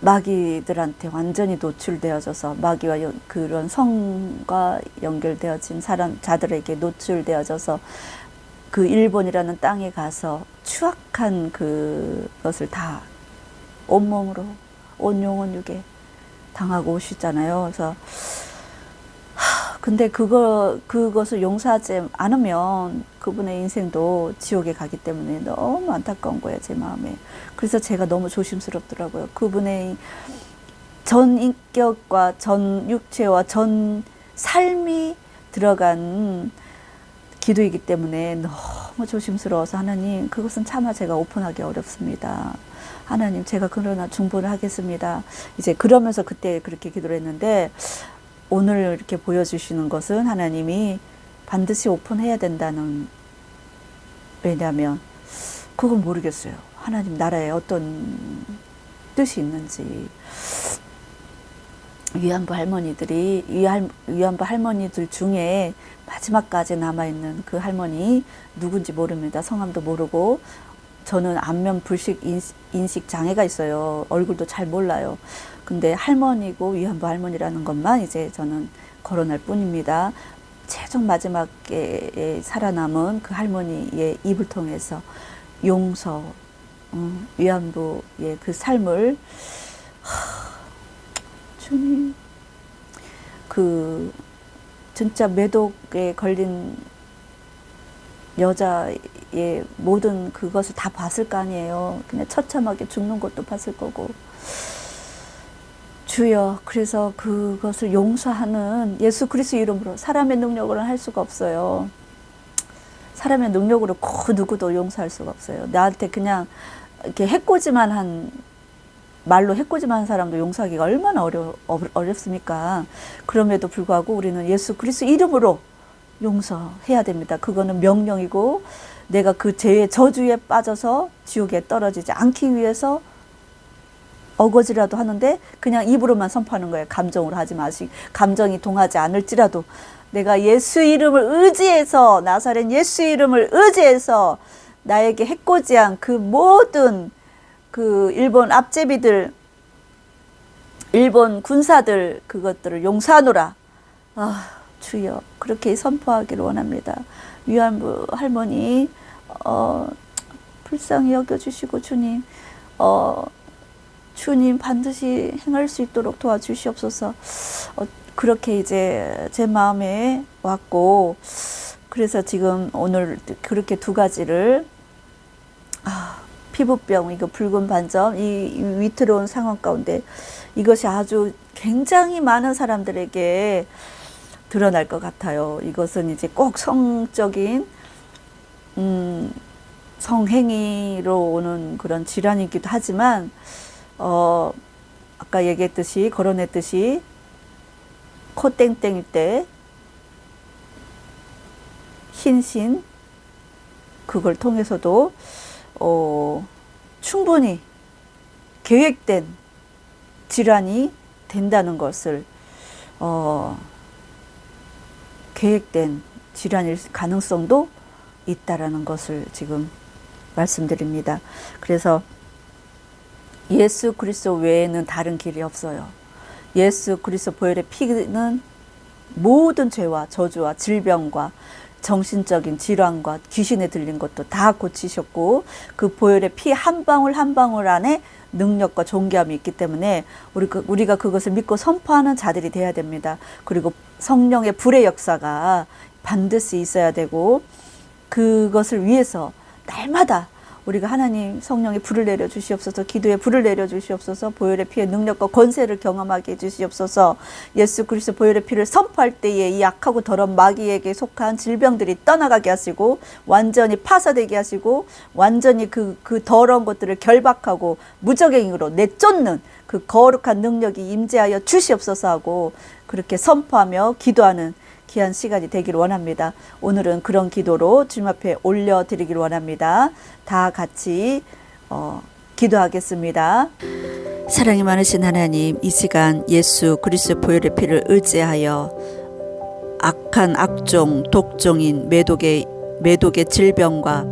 마귀들한테 완전히 노출되어져서, 마귀와 그런 성과 연결되어진 자들에게 노출되어져서 그 일본이라는 땅에 가서 추악한 그것을 다 온몸으로, 온 영혼 육에 당하고 오시잖아요. 그래서 근데 그것을 용서하지 않으면 그분의 인생도 지옥에 가기 때문에 너무 안타까운 거예요, 제 마음에. 그래서 제가 너무 조심스럽더라고요. 그분의 전 인격과 전 육체와 전 삶이 들어간 기도이기 때문에 너무 조심스러워서, 하나님, 그것은 차마 제가 오픈하기 어렵습니다. 하나님, 제가 그러나 중보를 하겠습니다. 이제 그러면서 그때 그렇게 기도를 했는데, 오늘 이렇게 보여주시는 것은 하나님이 반드시 오픈해야 된다는, 왜냐하면 그건 모르겠어요. 하나님 나라에 어떤 뜻이 있는지. 위안부 할머니들 중에 마지막까지 남아있는 그 할머니 누군지 모릅니다. 성함도 모르고. 저는 안면 불식 인식 장애가 있어요. 얼굴도 잘 몰라요. 근데 할머니고 위안부 할머니라는 것만 이제 저는 거론할 뿐입니다. 최종 마지막에 살아남은 그 할머니의 입을 통해서 용서, 위안부의 그 삶을, 주님, 진짜 매독에 걸린 여자의 모든 그것을 다 봤을 거 아니에요. 그냥 처참하게 죽는 것도 봤을 거고. 주여, 그래서 그것을 용서하는 예수 그리스도 이름으로, 사람의 능력으로는 할 수가 없어요. 사람의 능력으로 그 누구도 용서할 수가 없어요. 나한테 그냥 이렇게 말로 해코지만 한 사람도 용서하기가 얼마나 어렵습니까? 그럼에도 불구하고 우리는 예수 그리스도 이름으로 용서해야 됩니다. 그거는 명령이고, 내가 그 죄의 저주에 빠져서 지옥에 떨어지지 않기 위해서 어거지라도 하는데, 그냥 입으로만 선포하는 거예요. 감정으로 하지 마시고, 감정이 동하지 않을지라도 내가 예수 이름을 의지해서, 나사렛 예수 이름을 의지해서 나에게 해코지한 그 모든 그 일본 앞제비들, 일본 군사들, 그것들을 용서하노라. 주여, 그렇게 선포하기를 원합니다. 위안부 할머니 불쌍히 여겨주시고, 주님, 주님 반드시 행할 수 있도록 도와주시옵소서. 그렇게 이제 제 마음에 왔고, 그래서 지금 오늘 그렇게 두 가지를 피부병, 이거 붉은 반점, 이 위태로운 상황 가운데 이것이 아주 굉장히 많은 사람들에게 드러날 것 같아요. 이것은 이제 꼭 성적인 성행위로 오는 그런 질환이기도 하지만 아까 얘기했듯이 거론했듯이 코 땡땡일 때 흰신 그걸 통해서도 충분히 계획된 질환이 된다는 것을 계획된 질환일 가능성도 있다라는 것을 지금 말씀드립니다. 그래서 예수 그리스도 외에는 다른 길이 없어요. 예수 그리스도 보혈의 피는 모든 죄와 저주와 질병과 정신적인 질환과 귀신에 들린 것도 다 고치셨고 그 보혈의 피 한 방울 한 방울 안에 능력과 존귀함이 있기 때문에 우리가 그것을 믿고 선포하는 자들이 돼야 됩니다. 그리고 성령의 불의 역사가 반드시 있어야 되고 그것을 위해서 날마다 우리가 하나님 성령의 불을 내려 주시옵소서, 기도의 불을 내려 주시옵소서, 보혈의 피의 능력과 권세를 경험하게 해 주시옵소서. 예수 그리스도 보혈의 피를 선포할 때에 이 악하고 더러운 마귀에게 속한 질병들이 떠나가게 하시고 완전히 파사되게 하시고 완전히 그 더러운 것들을 결박하고 무적행으로 내쫓는 그 거룩한 능력이 임재하여 주시옵소서 하고 그렇게 선포하며 기도하는 귀한 시간이 되기를 원합니다. 오늘은 그런 기도로 주님 앞에 올려드리기를 원합니다. 다 같이 기도하겠습니다. 사랑이 많으신 하나님, 이 시간 예수 그리스도 보혈의 피를 의지하여 악한 악종, 독종인 매독의 질병과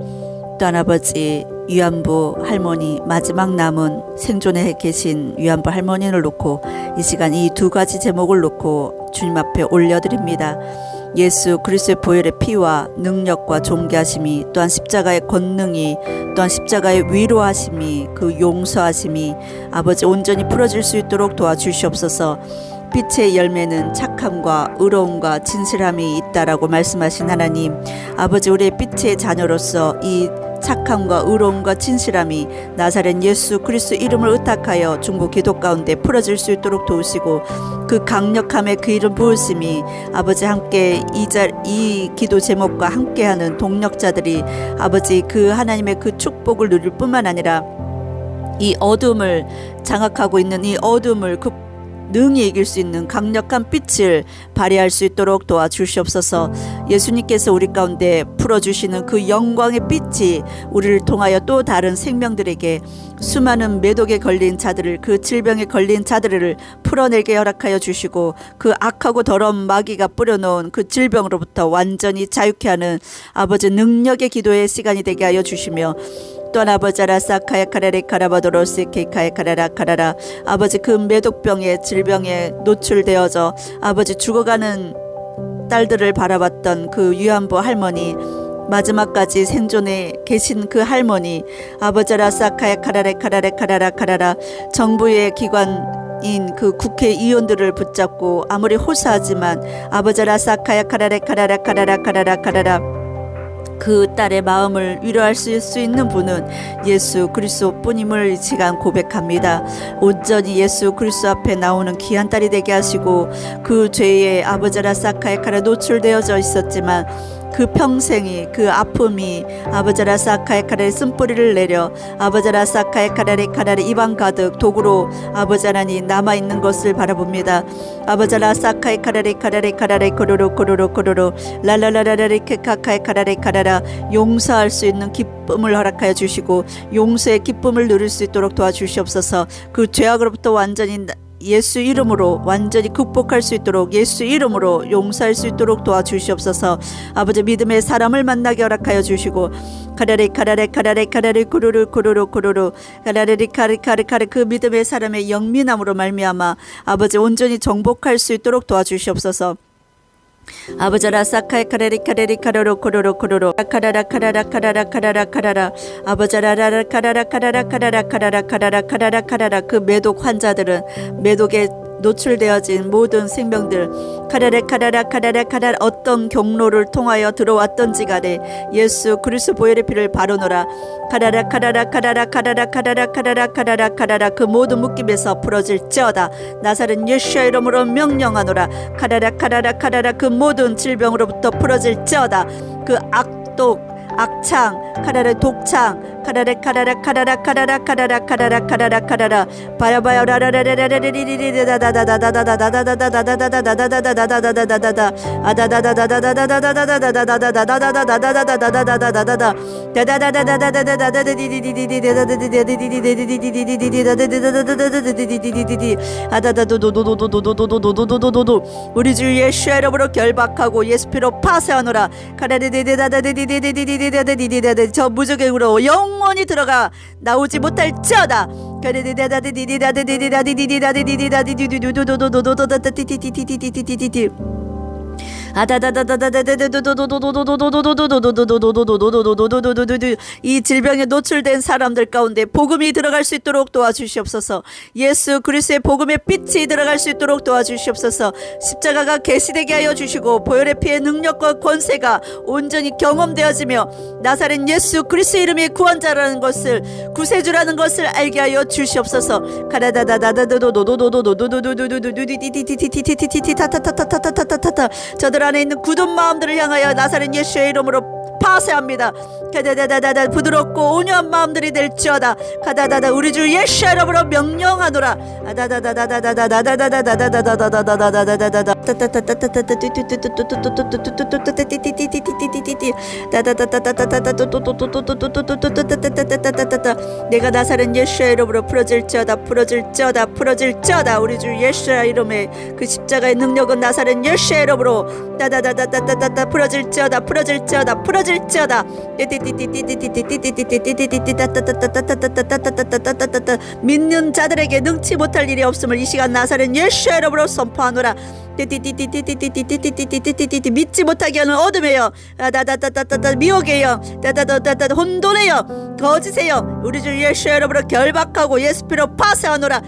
또한 아버지 위안부 할머니, 마지막 남은 생존에 계신 위안부 할머니를 놓고 이 시간 이 두 가지 제목을 놓고 주님 앞에 올려드립니다. 예수 그리스도의 보혈의 피와 능력과 존귀하심이 또한 십자가의 권능이 또한 십자가의 위로하심이 그 용서하심이 아버지 온전히 풀어질 수 있도록 도와주시옵소서. 빛의 열매는 착함과 의로움과 진실함이 있다라고 말씀하신 하나님, 아버지 우리의 빛의 자녀로서 이 착함과 의로움과 진실함이 나사렛 예수 그리스도 이름을 의탁하여 중보 기도 가운데 풀어질 수 있도록 도우시고 그 강력함의 그 이름 부으심이 아버지 함께 이 기도 제목과 함께하는 동력자들이 아버지 그 하나님의 그 축복을 누릴 뿐만 아니라 이 어둠을 장악하고 있는 이 어둠을 능히 이길 수 있는 강력한 빛을 발휘할 수 있도록 도와주시옵소서. 예수님께서 우리 가운데 풀어주시는 그 영광의 빛이 우리를 통하여 또 다른 생명들에게 수많은 매독에 걸린 자들을 그 질병에 걸린 자들을 풀어내게 허락하여 주시고 그 악하고 더러운 마귀가 뿌려놓은 그 질병으로부터 완전히 자유케 하는 아버지 능력의 기도의 시간이 되게 하여 주시며 또한 아버지 아라사카야 카라레 카라바도로스 케이카야 카라라 카라라 아버지 그 매독병의 질병에 노출되어져 아버지 죽어가는 딸들을 바라봤던 그 위안부 할머니 마지막까지 생존에 계신 그 할머니 아버지 아라사카야 카라레 카라레 카라라 카라라 정부의 기관인 그 국회의원들을 붙잡고 아무리 호소하지만 아버지 아라사카야 카라레 카라라 카라라 카라라 카라라 그 딸의 마음을 위로할 수 있는 분은 예수 그리스도 뿐임을 이 시간 고백합니다. 온전히 예수 그리스도 앞에 나오는 귀한 딸이 되게 하시고 그 죄에 아버지라 사카의 칼에 노출되어져 있었지만 그 평생이 그 아픔이 아버지라 사카의 칼에 쓴뿌리를 내려 아버지라 사카의 칼에 입안 가득 독으로 아버지 하나님 남아있는 것을 바라봅니다. 아버지라 사카의 칼에 코로로 랄랄라라리 케카카의 칼라라 용서할 수 있는 기쁨을 허락하여 주시고 용서의 기쁨을 누릴 수 있도록 도와주시옵소서. 그 죄악으로부터 완전히 예수 이름으로 완전히 극복할 수 있도록 예수 이름으로 용서할 수 있도록 도와주시옵소서. 아버지 믿음의 사람을 만나게 허락하여 주시고 카라레 쿠루루 카라레리 카르 그 믿음의 사람의 영민함으로 말미암아 아버지 온전히 정복할 수 있도록 도와주시옵소서. 아버지라 사카의 카레리 카로로 코로로 카라라 아버지라 카라라 그 매독 환자들은 매독의 노출되어진 모든 생명들 카라라 어떤 경로를 통하여 들어왔던지 간에 예수 그리스도 보혈의 피를 바르노라. 카라라 그 모든 묶임에서 풀어질지어다. 나사렛 예수의 이름으로 명령하노라. 카라라 그 모든 질병으로부터 풀어질지어다. 그 악독 악창 카라라 독창 카라라 바야바야 우리 주 예수의 이름으로 결박하고 예수 피로 파쇄하노라. 저 무적행으로 영원히 들어가 나오지 못할지어다. 이 질병에 노출된 사람들 가운데 복음이 들어갈 수 있도록 도와주시옵소서. 예수 그리스도의 복음의 빛이 들어갈 수 있도록 도와주시옵소서. 십자가가 계시되게 하여 주시고 보혈의 피의 능력과 권세가 온전히 경험되어지며 나사렛 예수 그리스도의 이름이 구원자라는 것을 구세주라는 것을 알게 하여 주시옵소서. 저들 안에 있는 굳은 마음들을 향하여 나사렛 예수의 이름으로 파쇄합니다. 부드럽고 온유한 마음들이 될지어다. 우리 주 예수의 이름으로 명령하노라. 내가 나사렛 예수의 이름으로 풀어질지어다. 우리 주 예수의 이름에 그 십자가의 능력은 나사렛 예수의 이름으로 풀어질지어다. 믿는 자들에게 능치 못할 일이 없음을 이 시간 나사렛 예수의 이름으로 선포하노라. 믿지 못하게 하는 어둠에요, 미혹에요, 혼돈에요, 거짓에요, 우리 주 예수의 이름으로 결박하고 예수 피로 파쇄하노라.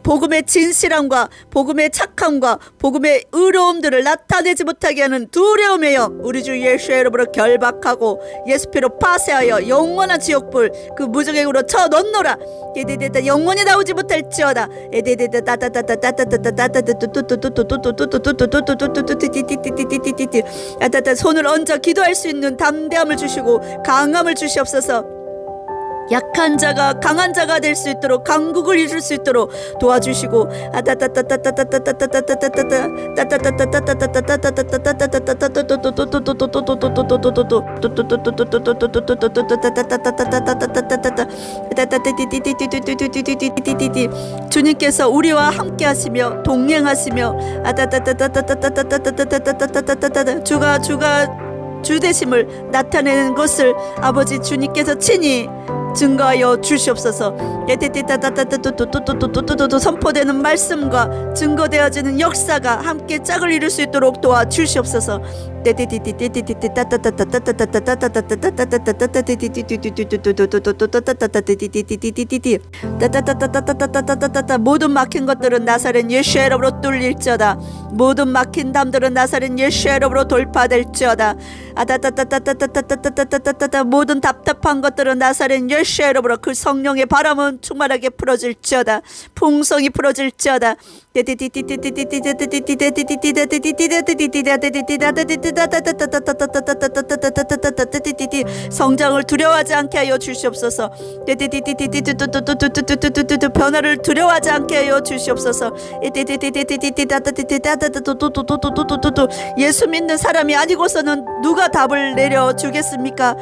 복음의 진실함과 복음의 착함과 복음의 의로움들을 나타내지 못하게 하는 두려움에요, 우리 주 예수의 이름으로 결박하고 예수 피로 파쇄하여 영원한 지옥불 그 무적행으로 쳐넣노라. 영원히 나오지 못할지어다. 손을 얹어 기도할 수 있는 담대함을 주시고 강함을 주시옵소서. 약한 자가 강한 자가 될 수 있도록 강국을 이룰 수 있도록 도와주시고 주님께서 우리와 함께 하시며 동행하시며 주가 주 되심을 나타내는 것을 아버지 주님께서 친히 증거하여 주시옵소서. 선포되는 말씀과 증거되어지는 역사가 함께 짝을 이룰 수 있도록 도와주시옵소서. 모든 막힌 것들은 나사렛 예수의 이름으로 뚫릴지어다. 모든 막힌 담들은 나사렛 예수의 이름으로 돌파될지어다. 모든 답답한 것들은 나사렛 예수의 이름으로 그 성령의 바람은 충만하게 풀어질지어다. 풍성이 풀어질지어다. 성장을 두려워하지 않게 하여 주시옵소서. 변화를 두려워하지 않게 하여 주시옵소서. 예수 믿는 사람이 아니고서는 누가 답을 내려주겠습니까?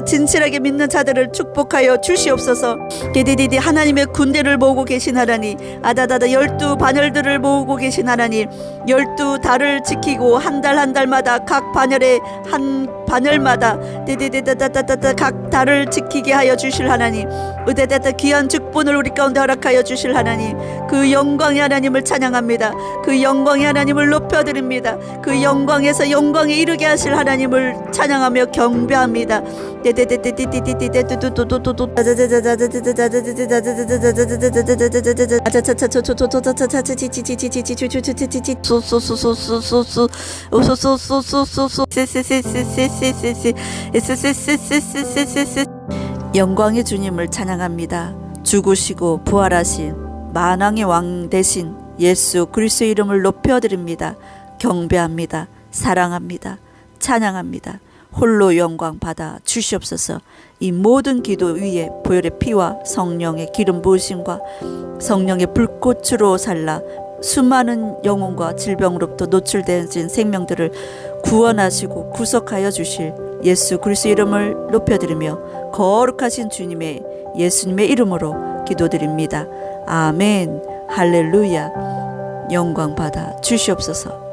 진실하게 믿는 자들을 축복하여 주시옵소서. 하나님의 군대를 모으고 계신 하나님, 12 반열들을 모으고 계신 하나님, 12달을 지키고 한 달마다 각 반열에 한 반열마다 각 달을 지키게 하여 주실 하나님, 귀한 직분을 우리 가운데 허락하여 주실 하나님, 그 영광의 하나님을 찬양합니다. 그 영광의 하나님을 높여드립니다. 그 영광에서 영광에 이르게 하실 하나님을 찬양하며 경배합니다. 영광의 주님을 찬양합니다. 죽으시고 부활하신 만왕의 왕 대신 예수 그리스도 이름을 높여드립니다. 경배합니다. 사랑합니다. 찬양합니다. 홀로 영광 받아 주시옵소서. 이 모든 기도 위에 보혈의 피와 성령의 기름 부으심과 성령의 불꽃으로 살라 수많은 영혼과 질병으로부터 노출된 생명들을 구원하시고 구속하여 주실 예수 그리스도 이름을 높여드리며 거룩하신 주님의 예수님의 이름으로 기도드립니다. 아멘. 할렐루야. 영광 받아 주시옵소서.